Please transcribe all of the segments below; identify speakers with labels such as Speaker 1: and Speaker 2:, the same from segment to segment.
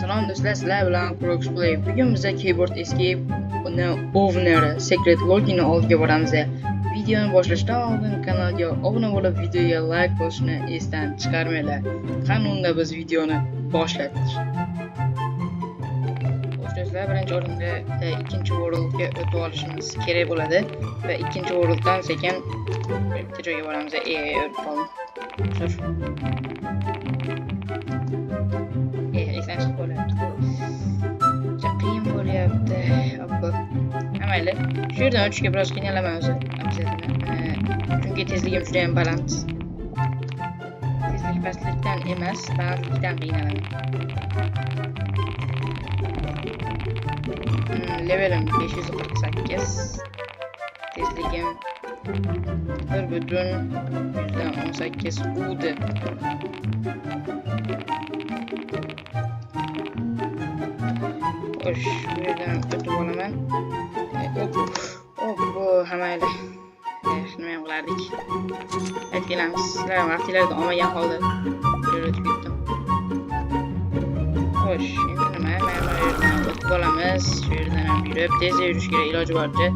Speaker 1: Salom do'stlar, sizlar bilan Crocs Play. Bugun biz Keyboard Escape Owner Secret Loginni oldiga boramiz. Videoni boshlashdan oldin kanalga obuna bo'lib, videoga like bosishni esdan chiqarmanglar. Qani unda biz videoni boshladik. Do'stlar, birinchi o'rinda ikkinchi worldga o'tib olishimiz kerak bo'ladi va ikkinchi worlddan sekin bitta joyga boramiz. O'tib qoldim. Esdan chiqib qolyapti. Qiyin bo'lyapti. Mayli. Shu yerdan o'tishga biroz qiynalaman o'zi. Chunki tezligim juda ham baland. Tezlik pastlikdan emas, balandlikdan qiynalaman. Levelim 548. Tezligim 1.18 ud. Xo'sh, bu yerdan o'tib olaman. Bu hamayli. Nima ham qilardik? Aytganamiz, sizlar vaqtinglarda olmagan holda o'tib ketdim. Xo'sh, endi nima? Mana bu yerdan o'tib olamiz. Shu yerdan ham yurib, tezda yurish kerak iloji boricha.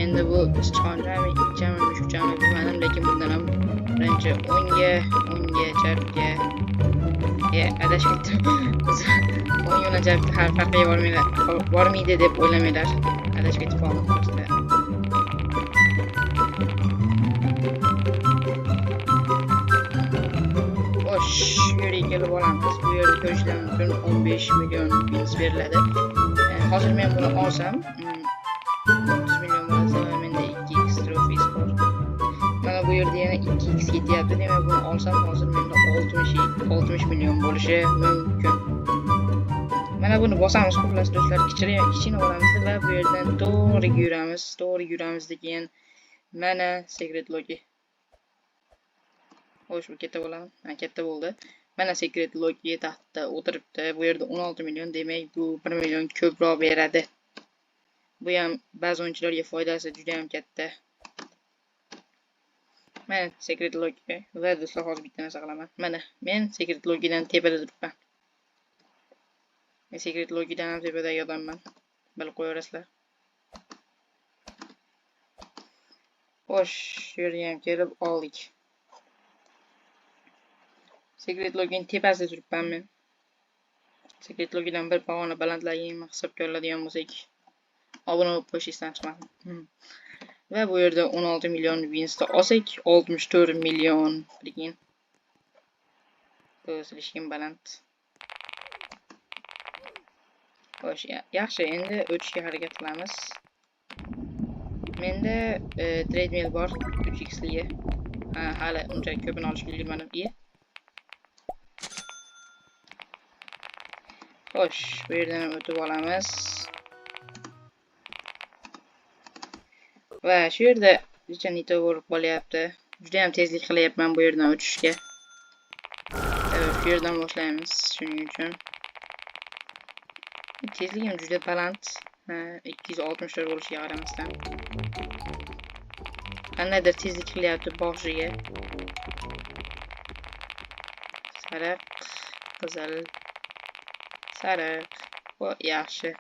Speaker 1: Endi bu sichqonlarmi, ikkami, mushukchami bilmadim, lekin bundan ham birinchi o'ngga, chapga adashib ketdim. 10 yo'ldan chapga har farqiga bormaydi deb o'ylamanglar. Adashib ketib qoldim do'stlar. Xo'sh, shu yerga kelib olamiz. Bu yerda ko'rishlar mumkin 15 million pins beriladi. Hozir men buni olsam 30 million bo'lsa, menda 2x trofeys bor. Mana bu yerda yana 2x ketyapti. Demak, buni olsam hozir menda 60 million bo'lishi mumkin. Mana buni bosamiz, xullas do'stlar, kichkina olamiz va bu yerdan to'g'ri yuramiz degan mana secret logi. Xo'sh, bu katta bo'ladimi? Ha, katta bo'ldi. Mana secret logi taxtda o'tiribdi. Bu yerda 16 million, demak bu 1 million ko'proq beradi. Bu ham ba'zi o'yinchilarga foydasi juda ham katta. Mana secret logi va do'stlar, hozir bitta narsa qilaman. Mana men secret logidan tepada turibman. Secret logidan ham tepadagi odamman. Bilib qo'yaverasizlar. Xo'sh, shu yerga ham kelib oldik. Secret login tepasida turibman men. Secret logidan bir pog'ona balandligini hisobga oladigan bo'lsak, obuna bo'lib qo'yishingizdan chiqmasin. Va bu yerda 16 million winsda olsak, 64 million bilgin. O'zlishim baland. Xo'sh, yaxshi, endi o'tishga harakat qilamiz. Menda treadmill bor 3x ligi. Hali uncha ko'pini olishga ulgurmadim. Xo'sh, bu yerdan o'tib olamiz. Va shu yerda lichanito bo'lib qolyapti. Juda ham tezlik qilyapman bu yerdan o'tishga. Shu yerdan boshlaymiz shuning uchun. Tezligim juda baland. 264 bo'lishiga qaramasdan. Qandaydir tezlik qilyapti boshiga. Sariq, qizil, sariq. Yaxshi.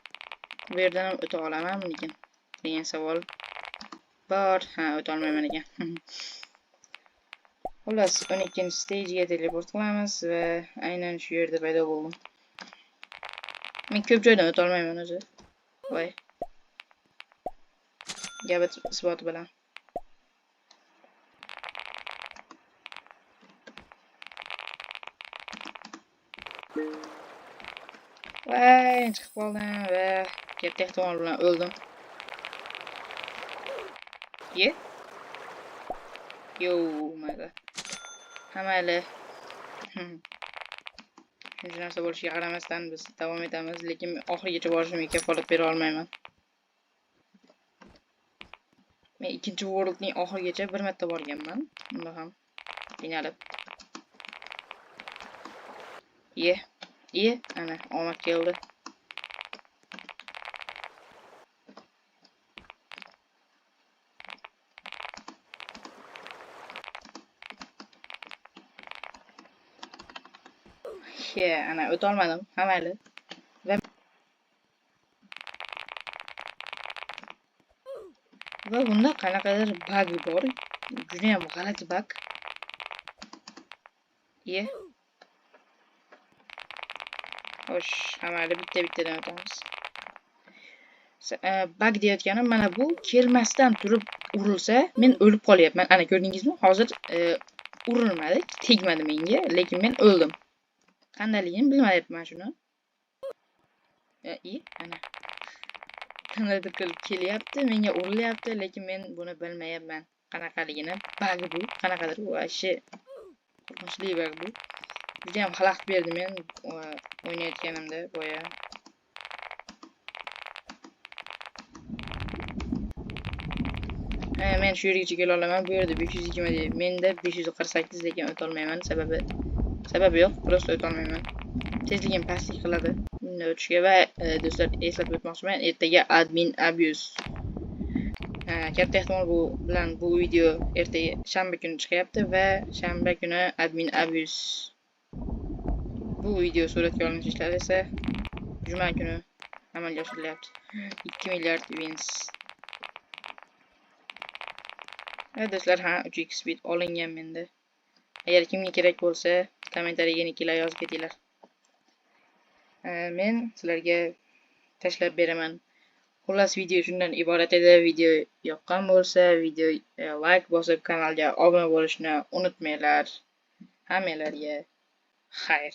Speaker 1: Bu yerdan ham o'ta olamanmi lekin degan savol bor. O'ta olmayman ekan. Xullas, 12-stagega teleport qilamiz va aynan shu yerda paydo bo'ldim. Men ko'p joydan o'ta olmayman o'zi. Voy. Gap isboti bilan. Voy, chiqib qoldim va katta ehtimol bilan o'ldim. Yo, mayli. Hamayli. Shuncha narsa bo'lishiga qaramasdan biz davom etamiz, lekin oxirigacha borishimga kafolat bera olmayman. Men ikkinchi worldning oxirigacha bir marta borganman. Unda ham qiynalib. Ana omad keldi. Ana o'tolmadim. Hamayli. va bunda qanaqadir bug bor. Juda ham g'alati bug. Xo'sh, hammani bitta-bittadan o'tamiz. Bug deyotganim mana bu kelmasdan turib urilsa, men o'lib qolyapman. Ana ko'rdingizmi? Hozir urilmadi, tegmadi menga, lekin men o'ldim. Qandaligini bilmayapman shuni. Ana. Qanday qilib kelyapti, menga urilyapti, lekin men buni bilmayapman. Qanaqaligini, bug bu, qanaqadir bu ashi qo'rqinchli bug bu. Juda ham xalaqit berdi men o'ynayotganimda boya. Men shu yergacha kela olaman. Bu yerda 520 deydi. Menda 548 lekin o'ta olmayman. Sababi yo'q, prosta o'ta olmayman. Tezligim pastlik qiladi. Bunda o'tishga va do'stlar eslatib o'tmoqchiman, ertaga admin abuse. Katta ehtimol bu video ertaga shanba kuni chiqyapti va shanba kuni admin abuse. Bu video suratga olinish ishlari esa juma kuni amalga oshirilyapti. 2 milliard wins. Do'stlar, 3x bit olingan menda. Agar kimga kerak bo'lsa, kommentariyaga nicklar yozib ketinglar. Men sizlarga tashlab beraman. Xullas, video shundan iborat edi. Video yoqqan bo'lsa, video like bosib, kanalga obuna bo'lishni unutmanglar. Hammalarga xayr.